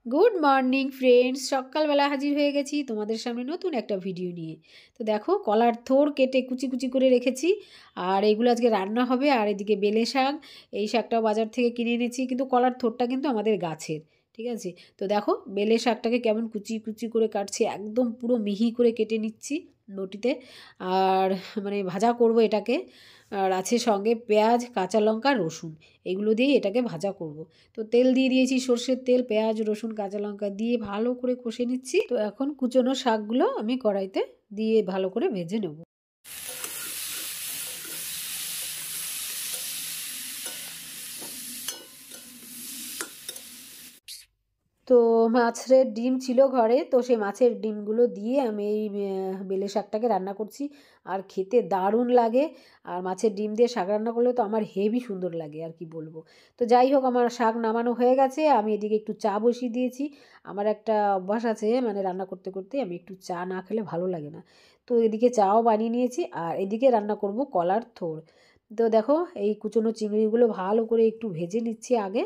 Good morning friends, সকালবেলা হাজির হয়ে গেছি তোমাদের সামনে নতুন একটা ভিডিও নিয়ে। তো দেখো, কলার থোড় কেটে কুচি কুচি করে রেখেছি, আর এগুলো আজকে রান্না হবে। আর এদিকে বেলে শাক, এই শাকটাও বাজার থেকে কিনে এনেছি, কিন্তু কলার থোড়টা কিন্তু আমাদের গাছের। ঠিক আছে, তো দেখো বেলে শাকটাকে কেমন কুচি কুচি করে কাটছি, একদম পুরো মিহি করে কেটে নিচ্ছি বটিতে। আর মানে ভাজা করব এটাকে। আর আছে সঙ্গে পেঁয়াজ, কাঁচা লঙ্কা, রসুন, এগুলো দিয়েই এটাকে ভাজা করব। তো তেল দিয়ে দিয়েছি, সর্ষের তেল, পেঁয়াজ, রসুন, কাঁচা লঙ্কা দিয়ে ভালো করে কষে নিচ্ছি। তো এখন কুচনো শাকগুলো আমি কড়াইতে দিয়ে ভালো করে ভেজে নেব। তো মাছের ডিম ছিল ঘরে, তো সেই মাছের ডিমগুলো দিয়ে আমি এই বেলে শাকটাকে রান্না করছি। আর খেতে দারুণ লাগে। আর মাছের ডিম দিয়ে শাক রান্না করলে তো আমার হেভি সুন্দর লাগে, আর কি বলবো। তো যাই হোক, আমার শাক নামানো হয়ে গেছে, আমি এদিকে একটু চা বসিয়ে দিয়েছি। আমার একটা অভ্যাস আছে, মানে রান্না করতে করতে আমি একটু চা না খেলে ভালো লাগে না। তো এদিকে চাও বানিয়ে নিয়েছি, আর এদিকে রান্না করব কলার থোড়। তো দেখো, এই কুচনো চিংড়িগুলো ভালো করে একটু ভেজে নিচ্ছি আগে।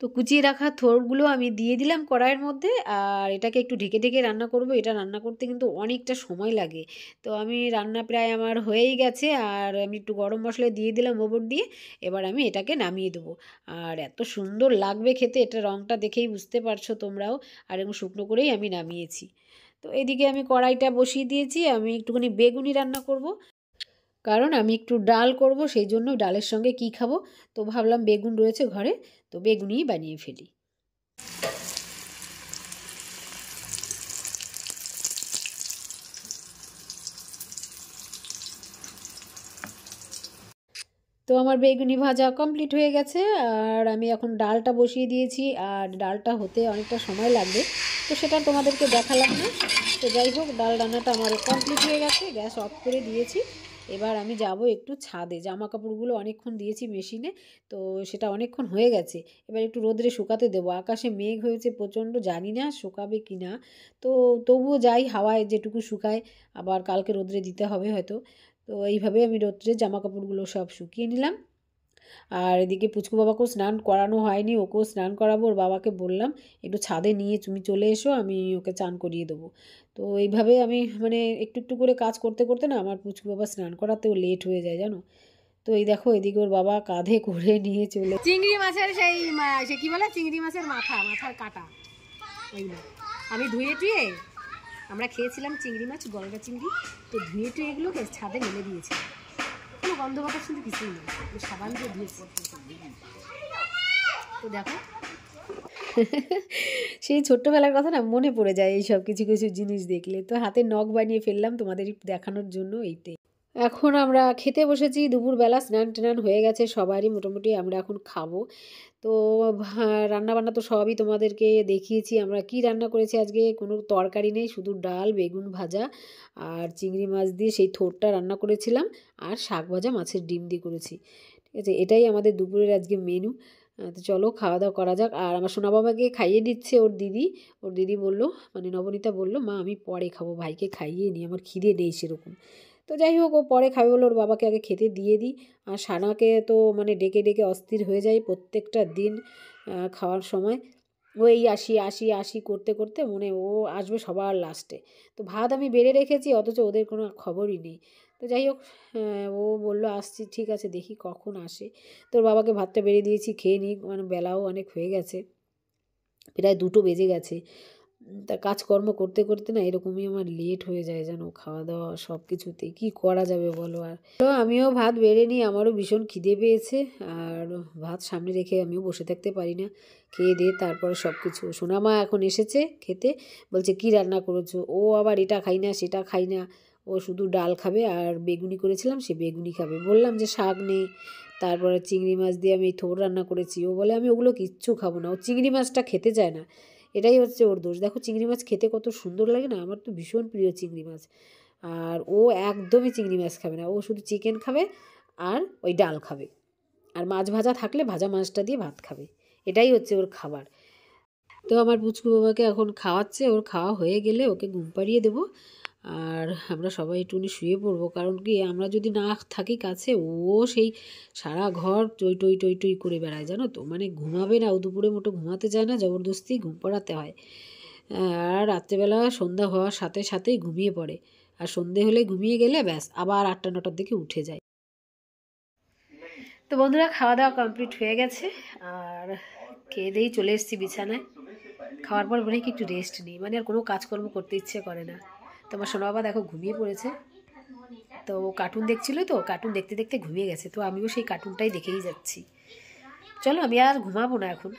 তো কুচিয়ে রাখা থোড়গুলো আমি দিয়ে দিলাম কড়াইয়ের মধ্যে, আর এটাকে একটু ঢেকে ঢেকে রান্না করব। এটা রান্না করতে কিন্তু অনেকটা সময় লাগে। তো আমি রান্না প্রায় আমার হয়েই গেছে, আর আমি একটু গরম মশলা দিয়ে দিলাম ওপর দিয়ে। এবার আমি এটাকে নামিয়ে দেবো। আর এত সুন্দর লাগবে খেতে, এটা রঙটা দেখেই বুঝতে পারছো তোমরাও। আর এরকম শুকনো করেই আমি নামিয়েছি। তো এদিকে আমি কড়াইটা বসিয়ে দিয়েছি, আমি একটুখানি বেগুনি রান্না করব। কারণ আমি একটু ডাল করব, সেই জন্য ডালের সঙ্গে কি খাবো। তো ভাবলাম বেগুন রয়েছে ঘরে, তো বেগুনিই বানিয়ে ফেলি। তো আমার বেগুনি ভাজা কমপ্লিট হয়ে গেছে, আর আমি এখন ডালটা বসিয়ে দিয়েছি। আর ডালটা হতে অনেকটা সময় লাগবে, তো সেটা তোমাদেরকে দেখালাম না। তো যাই হোক, ডাল রান্নাটা আমার কমপ্লিট হয়ে গেছে, গ্যাস অফ করে দিয়েছি। এবার আমি যাব একটু ছাদে, জামা কাপড়গুলো অনেকক্ষণ দিয়েছি মেশিনে, তো সেটা অনেকক্ষণ হয়ে গেছে। এবার একটু রোদ্রে শুকাতে দেবো। আকাশে মেঘ হয়েছে প্রচণ্ড, জানি না শুকাবে কি না। তো তবুও যাই, হাওয়ায় যেটুকু শুকায়, আবার কালকে রোদ্রে দিতে হবে হয়তো। তো এইভাবে আমি রোদ্রে জামা কাপড়গুলো সব শুকিয়ে নিলাম। আর এদিকে পুচকু বাবাকেও স্নান করানো হয়নি, ওকেও স্নান করাবো। ওর বাবাকে বললাম একটু ছাদে নিয়ে তুমি চলে এসো, আমি ওকে চান করিয়ে দেবো। তো এইভাবে আমি মানে একটু একটু করে কাজ করতে করতে না, আমার পুচকু বাবা স্নান করাতেও লেট হয়ে যায় জানো। তো এই দেখো, এদিকে ওর বাবা কাঁধে করে নিয়ে চলে চিংড়ি মাছের সেই সে কি বলে, চিংড়ি মাছের মাথার কাটা, ওইগুলো আমি ধুয়ে টুয়ে, আমরা খেয়েছিলাম চিংড়ি মাছ, গলদা চিংড়ি। তো ধুয়ে টুয়ে এগুলোকে ছাদে মেলে দিয়েছি। কোনো গন্ধ বাতাস কিন্তু কিছুই নেই, সাবান দিয়ে ধুয়েছি। তো দেখো, সেই ছোট্টবেলার কথা না মনে পড়ে যায় এই সব কিছু কিছু জিনিস দেখলে। তো হাতে নখ বানিয়ে ফেললাম তোমাদের দেখানোর জন্য, এইটাই। এখন আমরা খেতে বসেছি, দুপুরবেলা স্নান টান হয়ে গেছে সবারই মোটামুটি, আমরা এখন খাবো। তো রান্নাবান্না তো সবই তোমাদেরকে দেখিয়েছি। আমরা কি রান্না করেছি আজকে, কোনো তরকারি নেই, শুধু ডাল, বেগুন ভাজা, আর চিংড়ি মাছ দিয়ে সেই থোড়টা রান্না করেছিলাম, আর শাক ভাজা মাছের ডিম দিয়ে করেছি। ঠিক আছে, এটাই আমাদের দুপুরের আজকে মেনু। তো চলো খাওয়া দাওয়া করা যাক। আর আমার সোনা বাবাকে খাইয়ে দিচ্ছে ওর দিদি বললো, মানে নবনীতা বললো, মা আমি পরে খাবো, ভাইকে খাইয়ে নিই, আমার খিদে নেই সেরকম। তো যাই হোক, ও পরে খাবে বলে ওর বাবাকে আগে খেতে দিয়ে দিই। আর সানাকে তো মানে ডেকে ডেকে অস্থির হয়ে যায় প্রত্যেকটা দিন খাওয়ার সময়। ও এই আসি আসি আসি করতে করতে মনে ও আসবে সবার লাস্টে। তো ভাত আমি বেড়ে রেখেছি, অথচ ওদের কোনো খবরই নেই। তো যাই হোক, ও বললো আসছি, ঠিক আছে দেখি কখন আসে। তোর বাবাকে ভাতটা বেড়ে দিয়েছি, খেয়ে নিই, মানে বেলাও অনেক হয়ে গেছে, প্রায় 2টো বেজে গেছে। তা কাজকর্ম করতে করতে না এরকমই আমার লেট হয়ে যায় জানো, খাওয়া দাওয়া সব কিছুতেই কী করা যাবে বলো। আর তো আমিও ভাত বেড়ে নিই, আমারও ভীষণ খিদে পেয়েছে। আর ভাত সামনে রেখে আমিও বসে থাকতে পারি না, খেয়ে দিয়ে তারপরে সব কিছু। সোনামা এখন এসেছে খেতে, বলছে কি রান্না করেছো। ও আবার এটা খাই না সেটা খাই না, ও শুধু ডাল খাবে, আর বেগুনি করেছিলাম সে বেগুনি খাবে। বললাম যে শাক নেই, তারপরে চিংড়ি মাছ দিয়ে আমি থোড় রান্না করেছি, ও বলে আমি ওগুলো কিচ্ছু খাবো না, ও চিংড়ি মাছটা খেতে চায় না। এটাই হচ্ছে ওর দোষ। দেখো চিংড়ি মাছ খেতে কত সুন্দর লাগে না, আমার তো ভীষণ প্রিয় চিংড়ি মাছ। আর ও একদমই চিংড়ি মাছ খাবে না, ও শুধু চিকেন খাবে, আর ওই ডাল খাবে, আর মাছ ভাজা থাকলে ভাজা মাছটা দিয়ে ভাত খাবে। এটাই হচ্ছে ওর খাবার। তো আমার পুচকু বাবাকে এখন খাওয়াচ্ছে, ওর খাওয়া হয়ে গেলে ওকে ঘুম পাড়িয়ে দেবো। আর আমরা সবাই একটুখানি শুয়ে পড়বো, কারণ কি আমরা যদি না থাকি কাছে ও সেই সারা ঘর টই টই টই টই করে বেড়ায়, জানো তো, মানে ঘুমাবে না, ও দুপুরে মোটো ঘুমাতে চায় না, জবরদস্তি ঘুম পড়াতে হয়। আর রাত্রেবেলা সন্ধ্যা হওয়ার সাথে সাথেই ঘুমিয়ে পড়ে, আর সন্ধে হলে ঘুমিয়ে গেলে ব্যাস আবার 8টা 9টার দিকে উঠে যায়। তো বন্ধুরা, খাওয়া দাওয়া কমপ্লিট হয়ে গেছে, আর খেয়ে দিয়েই চলে এসেছি বিছানায়। খাওয়ার পর মনে হয় কি একটু রেস্ট নিই, মানে আর কোনো কাজকর্ম করতে ইচ্ছে করে না। তো আমার সোনা বাবা দেখো ঘুমিয়ে পড়েছে, তো কার্টুন দেখছিল, তো কার্টুন দেখতে দেখতে ঘুমিয়ে গেছে, তো আমিও সেই কার্টুনটাই দেখেই যাচ্ছি। চলো আমি আর ঘুমাবো না এখন।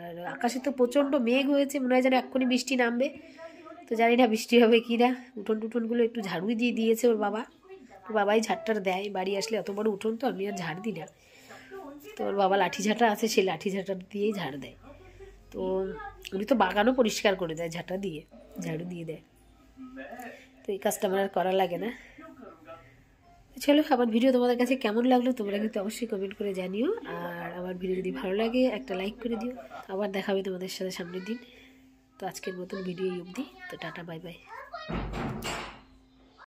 আর আকাশে তো প্রচণ্ড মেঘ হয়েছে, মনে হয় যেন এক্ষুনি বৃষ্টি নামবে, তো জানি না বৃষ্টি হবে কি না। উঠোন টুঠোনগুলো একটু ঝাড়ু দিয়ে দিয়েছে ওর বাবা, ওর বাবাই ঝাড়টার দেয়, বাড়ি আসলে এত বড় উঠোন তো আমি আর ঝাড় দিই না, তো ওর বাবা লাঠি ঝাঁটা আছে, সেই লাঠি ঝাঁটা দিয়েই ঝাড় দেয়। তো উনি তো বাগানও পরিষ্কার করে দেয় ঝাঁটা দিয়ে, ঝাড়ু দিয়ে দেয়, তো এই কাজটা আমার আর করা লাগে না। চলো, আমার ভিডিও তোমাদের কাছে কেমন লাগলো তোমরা কিন্তু অবশ্যই কমেন্ট করে জানিও, আর আমার ভিডিও যদি ভালো লাগে একটা লাইক করে দিও। আবার দেখাবে তোমাদের সাথে সামনের দিন। তো আজকের মতন ভিডিও অবধি, তো টাটা বাই বাই।